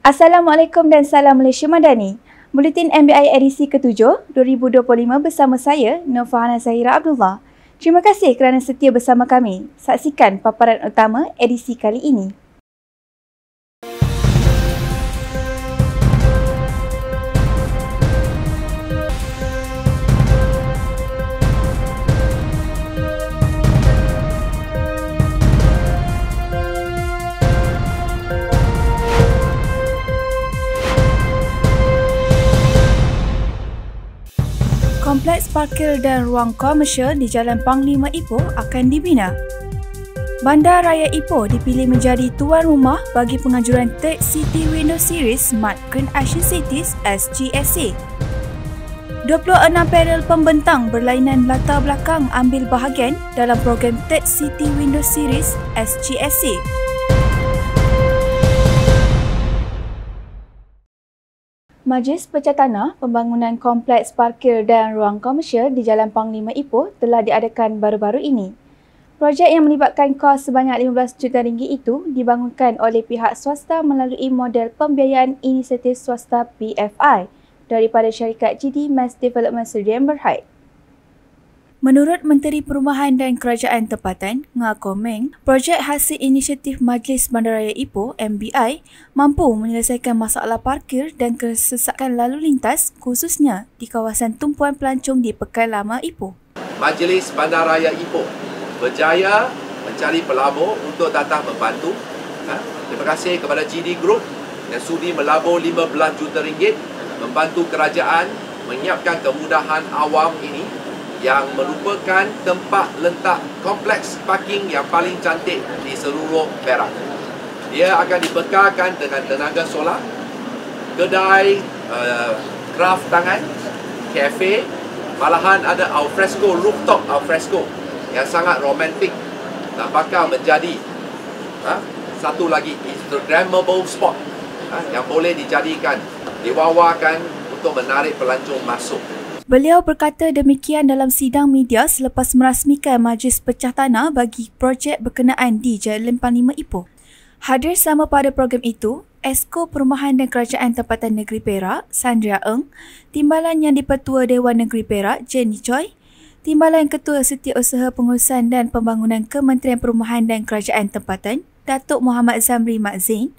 Assalamualaikum dan salam Malaysia Madani. Buletin MBI edisi ke-7 2025 bersama saya, Nurfahana Zahira Abdullah. Terima kasih kerana setia bersama kami. Saksikan paparan utama edisi kali ini. Kompleks parkir dan ruang komersial di Jalan Panglima Ipoh akan dibina. Bandar Raya Ipoh dipilih menjadi tuan rumah bagi penganjuran Third City Window Series Smart Green Asian Cities SGSC. 26 panel pembentang berlainan latar belakang ambil bahagian dalam program Third City Window Series SGSC. Majlis Pecah Tanah Pembangunan Kompleks Parkir dan Ruang Komersial di Jalan Panglima Ipoh telah diadakan baru-baru ini. Projek yang melibatkan kos sebanyak RM15 juta itu dibangunkan oleh pihak swasta melalui model pembiayaan inisiatif swasta PFI daripada syarikat GD Mass Development Sdn Bhd. Menurut Menteri Perumahan dan Kerajaan Tempatan, Nga Kum Meng, projek hasil inisiatif Majlis Bandaraya Ipoh MBI mampu menyelesaikan masalah parkir dan kesesakan lalu lintas khususnya di kawasan tumpuan pelancong di Pekan Lama Ipoh. Majlis Bandaraya Ipoh berjaya mencari pelabur untuk datang membantu. Terima kasih kepada GD Group yang sudi melabur RM15 juta membantu kerajaan menyiapkan kemudahan awam ini yang merupakan tempat letak kompleks parking yang paling cantik di seluruh Perak. Dia akan dibekalkan dengan tenaga solar, kedai craft tangan, kafe, malahan ada alfresco, rooftop alfresco yang sangat romantik dan bakal menjadi satu lagi Instagrammable spot yang boleh dijadikan, diwawakan untuk menarik pelancong masuk. Beliau berkata demikian dalam sidang media selepas merasmikan Majlis Pecah Tanah bagi projek berkenaan di Jalan Panglima Ipoh. Hadir sama pada program itu, Esko Perumahan dan Kerajaan Tempatan Negeri Perak, Sandria Eng, Timbalan Yang di-Pertua Dewan Negeri Perak, Jenny Choi, Timbalan Ketua Setiausaha Pengurusan dan Pembangunan Kementerian Perumahan dan Kerajaan Tempatan, Datuk Muhammad Zamri Mak Zain,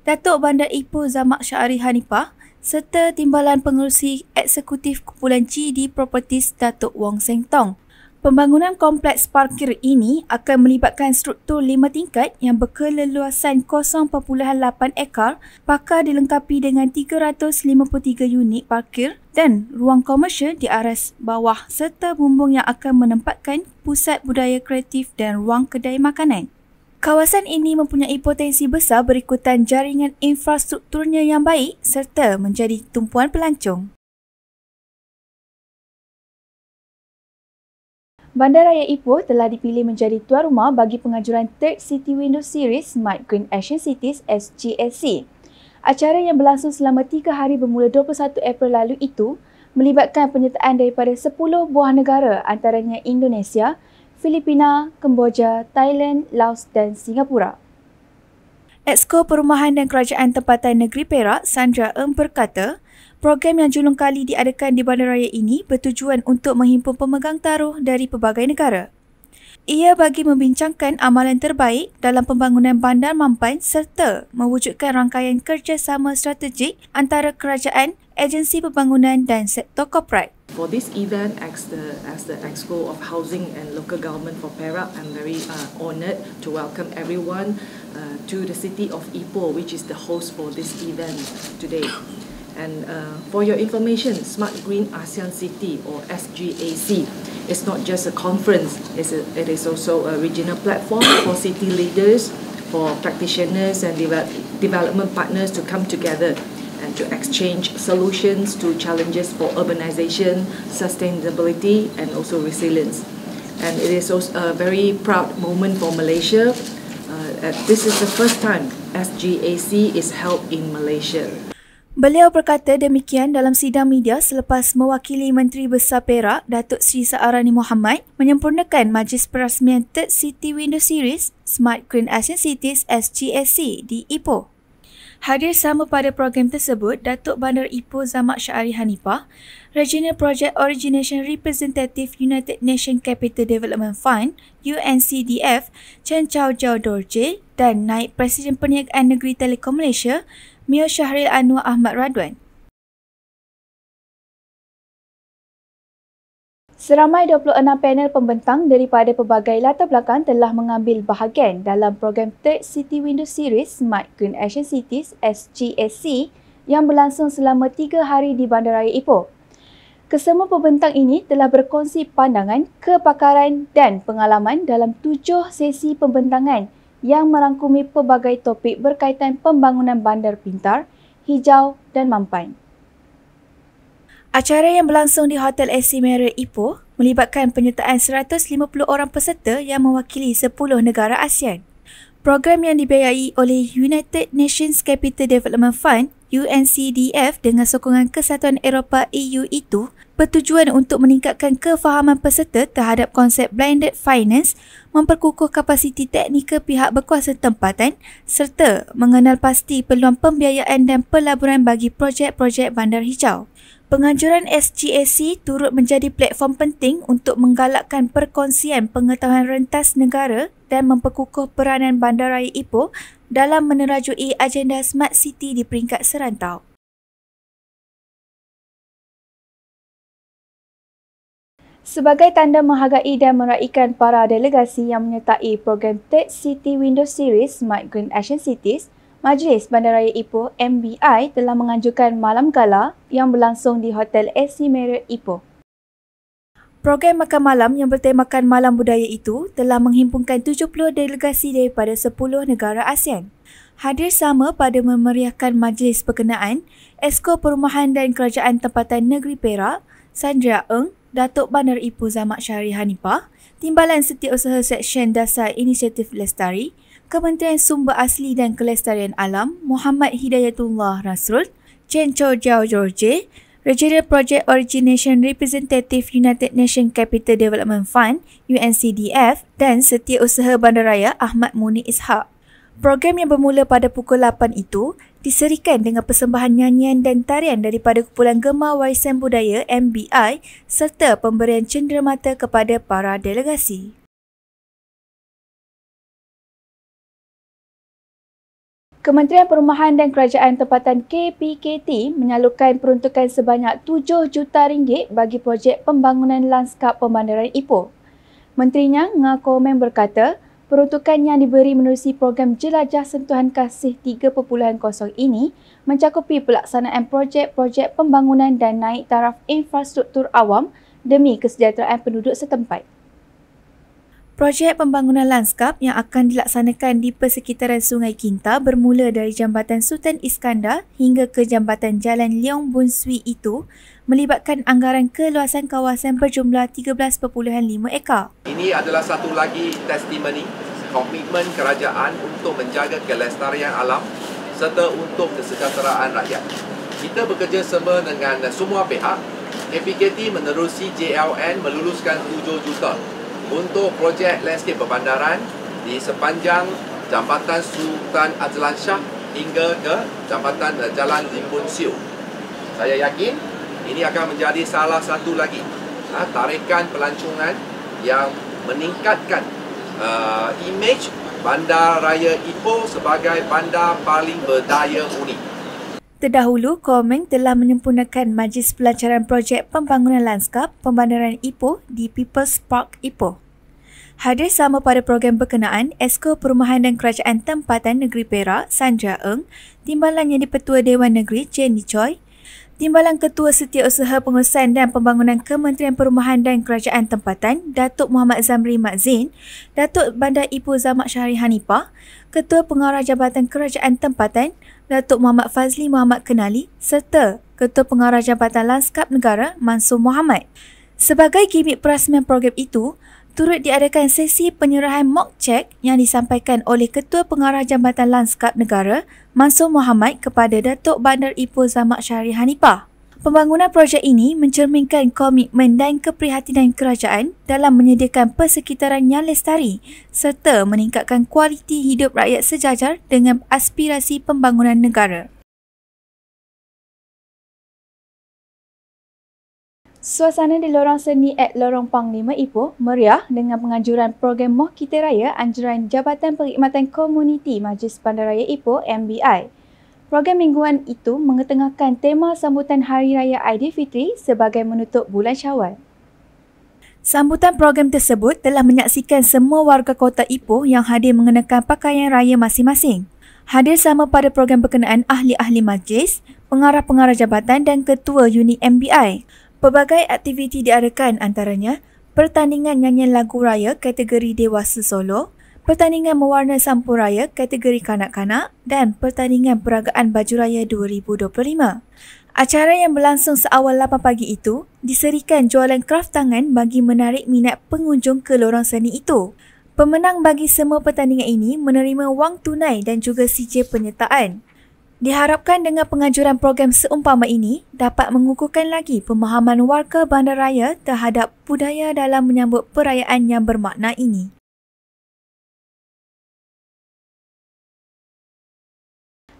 Datuk Bandar Ipoh Zamak Syahari Hanifah, serta Timbalan Pengerusi Eksekutif Kumpulan GD Properties Datuk Wong Seng Tong. Pembangunan kompleks parkir ini akan melibatkan struktur 5 tingkat yang berkeleluasan 0.8 ekar, pakar dilengkapi dengan 353 unit parkir dan ruang komersial di aras bawah serta bumbung yang akan menempatkan pusat budaya kreatif dan ruang kedai makanan. Kawasan ini mempunyai potensi besar berikutan jaringan infrastrukturnya yang baik serta menjadi tumpuan pelancong. Bandaraya Ipoh telah dipilih menjadi tuan rumah bagi penganjuran Third City Window Series Smart Green Asian Cities SGSC. Acara yang berlangsung selama 3 hari bermula 21 April lalu itu melibatkan penyertaan daripada 10 buah negara antaranya Indonesia, Filipina, Kemboja, Thailand, Laos dan Singapura. Exco Perumahan dan Kerajaan Tempatan Negeri Perak, Sandria Eng berkata, program yang julung kali diadakan di bandaraya ini bertujuan untuk menghimpun pemegang taruh dari pelbagai negara. Ia bagi membincangkan amalan terbaik dalam pembangunan bandar mampan serta mewujudkan rangkaian kerjasama strategik antara kerajaan, agensi pembangunan dan sektor korporat. For this event, as the Exco of Housing and Local Government for Perak, I'm very honoured to welcome everyone to the city of Ipoh, which is the host for this event today. And for your information, Smart Green ASEAN City or SGAC is not just a conference, it is also a regional platform for city leaders, for practitioners and development partners to come together and to exchange solutions to challenges for urbanization, sustainability and also resilience. And it is also a very proud moment for Malaysia. This is the first time SGAC is held in Malaysia. Beliau berkata demikian dalam sidang media selepas mewakili Menteri Besar Perak, Datuk Seri Sa'arani Mohamad, menyempurnakan majlis perasmian Third City Window Series Smart Green Asian Cities SGSC di Ipoh. Hadir sama pada program tersebut Datuk Bandar Ipoh Zahmad Syahri Hanifah, Regional Project Origination Representative United Nations Capital Development Fund UNCDF Chen Chow Jiao Dorje dan Naib Presiden Perniagaan Negeri Telekom Malaysia Mio Syahril Anwar Ahmad Radwan. Seramai 26 panel pembentang daripada pelbagai latar belakang telah mengambil bahagian dalam program Third City Window Series Smart Green Action Cities SGSC yang berlangsung selama 3 hari di Bandaraya Ipoh. Kesemua pembentang ini telah berkongsi pandangan, kepakaran dan pengalaman dalam 7 sesi pembentangan yang merangkumi pelbagai topik berkaitan pembangunan bandar pintar, hijau dan mampan. Acara yang berlangsung di Hotel SC Marriott Ipoh melibatkan penyertaan 150 orang peserta yang mewakili 10 negara ASEAN. Program yang dibiayai oleh United Nations Capital Development Fund UNCDF dengan sokongan Kesatuan Eropah EU itu bertujuan untuk meningkatkan kefahaman peserta terhadap konsep blended finance, memperkukuh kapasiti teknikal pihak berkuasa tempatan serta mengenal pasti peluang pembiayaan dan pelaburan bagi projek-projek bandar hijau. Penganjuran SGSC turut menjadi platform penting untuk menggalakkan perkongsian pengetahuan rentas negara dan memperkukuh peranan Bandaraya Ipoh dalam menerajui agenda Smart City di peringkat serantau. Sebagai tanda menghargai dan meraikan para delegasi yang menyertai program Third City Window Series Smart Green Action Cities, Majlis Bandaraya Ipoh MBI telah menganjurkan malam gala yang berlangsung di Hotel SC Marriott Ipoh. Program makan malam yang bertemakan Malam Budaya itu telah menghimpunkan 70 delegasi daripada 10 negara ASEAN. Hadir sama pada memeriahkan majlis berkenaan Esko Perumahan dan Kerajaan Tempatan Negeri Perak, Sandria Eng, Datuk Bandar Ipoh Zahmad Syahri Hanifah, Timbalan Setiausaha Seksyen Dasar Inisiatif Lestari, Kementerian Sumber Asli dan Kelestarian Alam Muhammad Hidayatullah Nasrul, Chen Chow Jiao Dorje, Regional Project Origination Representative United Nations Capital Development Fund UNCDF dan Setiausaha Bandaraya Ahmad Munir Ishak. Program yang bermula pada pukul 8 itu diserikan dengan persembahan nyanyian dan tarian daripada Kumpulan Gemar Warisan Budaya MBI serta pemberian cenderamata kepada para delegasi. Kementerian Perumahan dan Kerajaan Tempatan KPKT menyalurkan peruntukan sebanyak 7 juta ringgit bagi projek pembangunan lanskap Pembandaran Ipoh. Menterinya Ngah Komen berkata, peruntukan yang diberi menerusi program Jelajah Sentuhan Kasih 3.0 ini mencakupi pelaksanaan projek-projek pembangunan dan naik taraf infrastruktur awam demi kesejahteraan penduduk setempat. Projek pembangunan lanskap yang akan dilaksanakan di persekitaran Sungai Kinta bermula dari Jambatan Sultan Iskandar hingga ke Jambatan Jalan Leong Bun Swi itu melibatkan anggaran keluasan kawasan berjumlah 13.5 ekar. Ini adalah satu lagi testimoni komitmen kerajaan untuk menjaga kelestarian alam serta untuk kesejahteraan rakyat. Kita bekerjasama dengan semua pihak. KPKT menerusi JLN meluluskan 7 juta untuk projek landscape perbandaran di sepanjang Jambatan Sultan Azlan Shah hingga ke Jambatan Jalan Limpun Siu. Saya yakin ini akan menjadi salah satu lagi tarikan pelancongan yang meningkatkan imej Bandaraya Ipoh sebagai bandar paling berdaya unik. Terdahulu, Komen telah menyempurnakan majlis pelancaran projek pembangunan lanskap Pembandaran Ipoh di People's Park Ipoh. Hadir sama pada program berkenaan Esko Perumahan dan Kerajaan Tempatan Negeri Perak, Sandria Eng, Timbalan Yang di-Pertua Dewan Negeri, Jenny Choi, Timbalan Ketua Setiausaha Pengurusan dan Pembangunan Kementerian Perumahan dan Kerajaan Tempatan, Datuk Muhammad Zamri Mat Zain, Datuk Bandar Ipoh Zahmad Syahri Hanifah, Ketua Pengarah Jabatan Kerajaan Tempatan, Datuk Muhammad Fazli Muhammad Kenali serta Ketua Pengarah Jabatan Lanskap Negara Mansur Muhammad. Sebagai gimmick perasmian program itu, turut diadakan sesi penyerahan mock check yang disampaikan oleh Ketua Pengarah Jabatan Lanskap Negara Mansur Muhammad kepada Datuk Bandar Ipoh Zahmad Syahri Hanifah. Pembangunan projek ini mencerminkan komitmen dan keprihatinan kerajaan dalam menyediakan persekitaran yang lestari serta meningkatkan kualiti hidup rakyat sejajar dengan aspirasi pembangunan negara. Suasana di Lorong Seni at Lorong Panglima Ipoh meriah dengan penganjuran program Moh Kita Raya anjuran Jabatan Perkhidmatan Komuniti Majlis Bandaraya Ipoh MBI. Program mingguan itu mengetengahkan tema sambutan Hari Raya Aidilfitri sebagai menutup bulan Syawal. Sambutan program tersebut telah menyaksikan semua warga kota Ipoh yang hadir mengenakan pakaian raya masing-masing. Hadir sama pada program berkenaan ahli-ahli majlis, pengarah-pengarah jabatan dan ketua unit MBI. Pelbagai aktiviti diadakan antaranya pertandingan nyanyian lagu raya kategori dewasa solo, pertandingan mewarna sampul raya kategori kanak-kanak dan pertandingan peragaan baju raya 2025. Acara yang berlangsung seawal 8 pagi itu diserikan jualan kraf tangan bagi menarik minat pengunjung ke lorong seni itu. Pemenang bagi semua pertandingan ini menerima wang tunai dan juga sijil penyertaan. Diharapkan dengan penganjuran program seumpama ini dapat mengukuhkan lagi pemahaman warga bandaraya terhadap budaya dalam menyambut perayaan yang bermakna ini.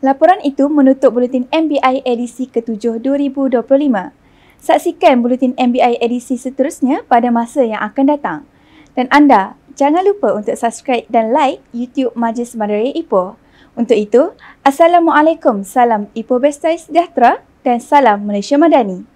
Laporan itu menutup Buletin MBI edisi ke-7 2025. Saksikan Buletin MBI edisi seterusnya pada masa yang akan datang. Dan anda jangan lupa untuk subscribe dan like YouTube Majlis Bandaraya Ipoh. Untuk itu, Assalamualaikum, salam Ipoh Besar Sejahtera dan salam Malaysia Madani.